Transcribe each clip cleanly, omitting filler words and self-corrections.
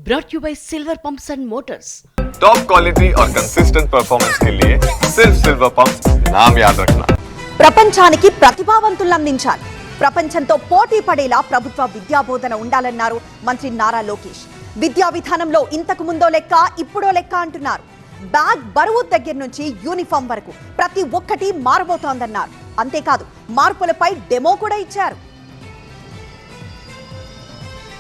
brought you by Silver Pumps and Motors. Top quality और consistent performance के लिए सिर्फ सिल्वर पंप्स नाम याद रखना. ప్రపంచానికి ప్రతిభావంతులను అందించాలి. ప్రపంచంతో పోటీ పడేలా ప్రభుత్వ విద్యాబోధన ఉండాలన్నారు మంత్రి నారా లోకేష్. విద్యా విధానంలో ఇంతకు ముందో లెక్క ఇప్పుడో లెక్క అంటున్నారు. బ్యాగ్ బరువు దగ్గర నుంచి యూనిఫామ్ వరకు ప్రతి ఒక్కటి మారబోతోందన్నారు. అంతేకాదు మార్పులపై డెమో కూడా ఇచ్చారు.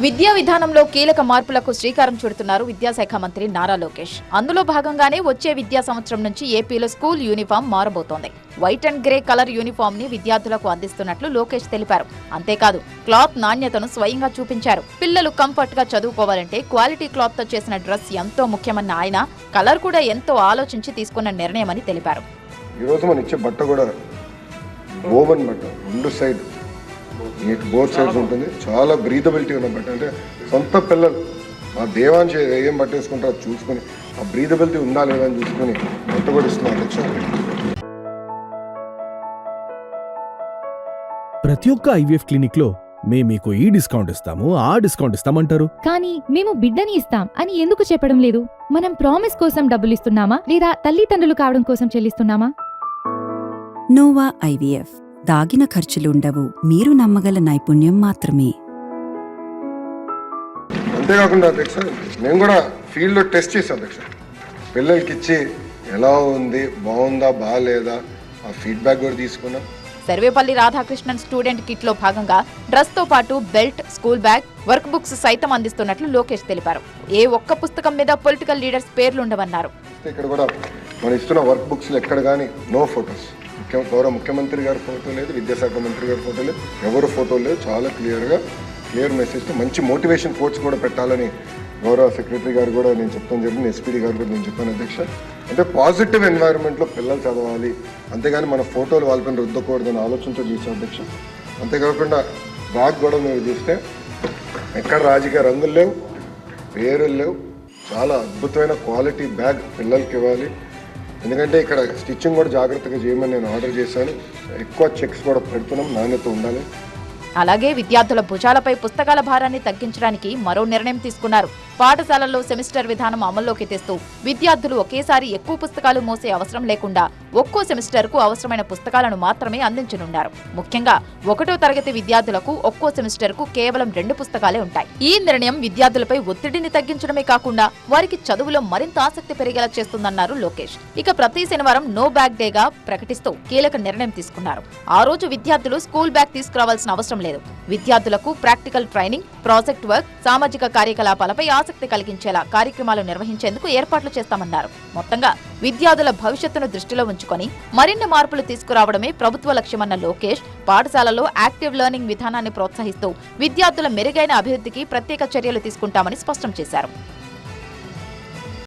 విద్యా విధానంలో కీలక మార్పులకు శ్రీకారం చుడుతున్నారు విద్యాశాఖ మంత్రి నారా లోకేష్. అందులో భాగంగానే వచ్చే విద్యా సంవత్సరం నుంచి ఏపీలో స్కూల్ యూనిఫామ్ మారబోతోంది. White and grey colour uniform ని విద్యార్థులకు అందిస్తున్నట్లు లోకేష్ తెలిపారు. అంతేకాదు క్లాత్ నాణ్యతను స్వయంగా చూపించారు. పిల్లలు కంఫర్ట్ గా చదువుకోవాలంటే క్వాలిటీ క్లాత్ తో చేసిన డ్రెస్ ఎంతో ముఖ్యమన్న ఆయన కలర్ కూడా ఎంతో ఆలోచించి తీసుకున్న నిర్ణయమని తెలిపారు. ఈ రోజు మనం ఇచ్చే బట్ట కూడా ఓవెన్ బట్ట, రెండు సైడ్ మీకు బోత్ సైడ్స్ ఉంటుంది. చాలా బ్రీదబిలిటీ ఉన్న బట్ట, అంటే సొంత పిల్లలు మా దేవాంశ ఏం బట్ట వేసుకుంటారో చూసుకొని ఆ బ్రీదబిలిటీ ఉందా లేదా అని చూసుకొని బట్ట కూడా ఇస్తున్నాం అధ్యక్ష. ప్రతి ఒక్క ఐవీఎఫ్ క్లినిక్ లో మేము మీకు ఈ డిస్కౌంట్ ఇస్తాము, ఆ డిస్కౌంట్ ఇస్తామంటారు. కానీ మేము బిడ్డని ఇస్తాం అని ఎందుకు చెప్పడం లేదు? మనం ప్రామిస్ కోసం డబ్బులు ఇస్తున్నామా లేదా తల్లిదండ్రులు కావడం కోసం చెల్లిస్తున్నామా? నోవా ఐవీఎఫ్ దాగిన ఖర్చులుండవు, మీరు నమ్మగల నైపుణ్యం మాత్రమే. అంతేకాకుండా అధ్యక్ష మేము కూడా ఫీల్డ్లో టెస్ట్ చేసాం అధ్యక్ష. పిల్లలకి ఇచ్చి ఎలా ఉంది, బాగుందా బాగాలేదా ఆ ఫీడ్బ్యాక్ కూడా తీసుకున్నాం. సర్వేపల్లి రాధాకృష్ణన్ స్టూడెంట్ కిట్ లో భాగంగా డ్రెస్ తో పాటు belt, school bag, work books సైతం అందిస్తున్నట్లు లోకేష్ తెలిపారు. ఏ ఒక్క పుస్తకం మీద పొలిటికల్ లీడర్స్ పేర్లుండవన్నారు. ఇక్కడ కూడా మనం ఇస్తున్న వర్క్ బుక్స్ లో ఎక్కడ కానీ నో ఫొటోస్, గౌరవ ముఖ్యమంత్రి గారి ఫోటో లేదు, విద్యాశాఖ మంత్రి గారి ఫోటో లేదు, ఎవరు ఫోటో లేదు. చాలా క్లియర్ మెసేజ్తో మంచి మోటివేషన్ కోట్స్ కూడా పెట్టాలని గౌరవ సెక్రటరీ గారు కూడా నేను చెప్తాను జరిగింది, ఎస్పీడీ గారు కూడా నేను చెప్పాను అధ్యక్ష. అంటే పాజిటివ్ ఎన్వైరన్మెంట్లో పిల్లలు చదవాలి, అంతేగాని మన ఫోటోలు వాళ్ళపైన రుద్దకూడదని ఆలోచనతో చేసాం అధ్యక్ష. అంతేకాకుండా బ్యాగ్ కూడా మీరు చూస్తే ఎక్కడ రాజకీయ రంగులు లేవు, పేరులు లేవు. చాలా అద్భుతమైన క్వాలిటీ బ్యాగ్ పిల్లలకి ఇవ్వాలి. ఎందుకంటే ఇక్కడ స్టిచ్చింగ్ కూడా జాగ్రత్తగా చేయమని నేను ఆర్డర్ చేశాను. ఎక్కువ చెక్స్ కూడా పెడుతున్నాం, నాణ్యత ఉండాలి. అలాగే విద్యార్థుల భుజాలపై పుస్తకాల భారాన్ని తగ్గించడానికి మరో నిర్ణయం తీసుకున్నారు. పాఠశాలల్లో సెమిస్టర్ విధానం అమల్లోకి తెస్తూ విద్యార్థులు ఒకేసారి ఎక్కువ పుస్తకాలు మోసే అవసరం లేకుండా ఒక్కో సెమిస్టర్ కు అవసరమైన పుస్తకాలను మాత్రమే అందించనున్నారు. ముఖ్యంగా 1వ తరగతి విద్యార్థులకు ఒక్కో సెమిస్టర్ కు కేవలం 2 పుస్తకాలే ఉంటాయి. ఈ నిర్ణయం విద్యార్థులపై ఒత్తిడిని తగ్గించడమే కాకుండా వారికి చదువులో మరింత ఆసక్తి పెరిగేలా చేస్తుందన్నారు లోకేష్. ఇక ప్రతి శనివారం నో బ్యాగ్ డేగా ప్రకటిస్తూ కీలక నిర్ణయం తీసుకున్నారు. ఆ రోజు విద్యార్థులు స్కూల్ బ్యాగ్ తీసుకురావాల్సిన అవసరం లేదు. విద్యార్థులకు ప్రాక్టికల్ ట్రైనింగ్, ప్రాజెక్ట్ వర్క్, సామాజిక కార్యకలాపాలపై ఆసక్తి కలిగించేలా కార్యక్రమాలు నిర్వహించేందుకు ఏర్పాట్లు చేస్తామన్నారు. మొత్తంగా విద్యార్థుల భవిష్యత్తును దృష్టిలో ఉంచుకొని మరిన్ని మార్పులు తీసుకురావడమే ప్రభుత్వ లక్ష్యమన్న లోకేష్ పాఠశాలలో యాక్టివ్ లెర్నింగ్ విధానాన్ని ప్రోత్సహిస్తూ విద్యార్థుల మెరుగైన అభివృద్ధికి ప్రత్యేక చర్యలు తీసుకుంటామని స్పష్టం చేశారు.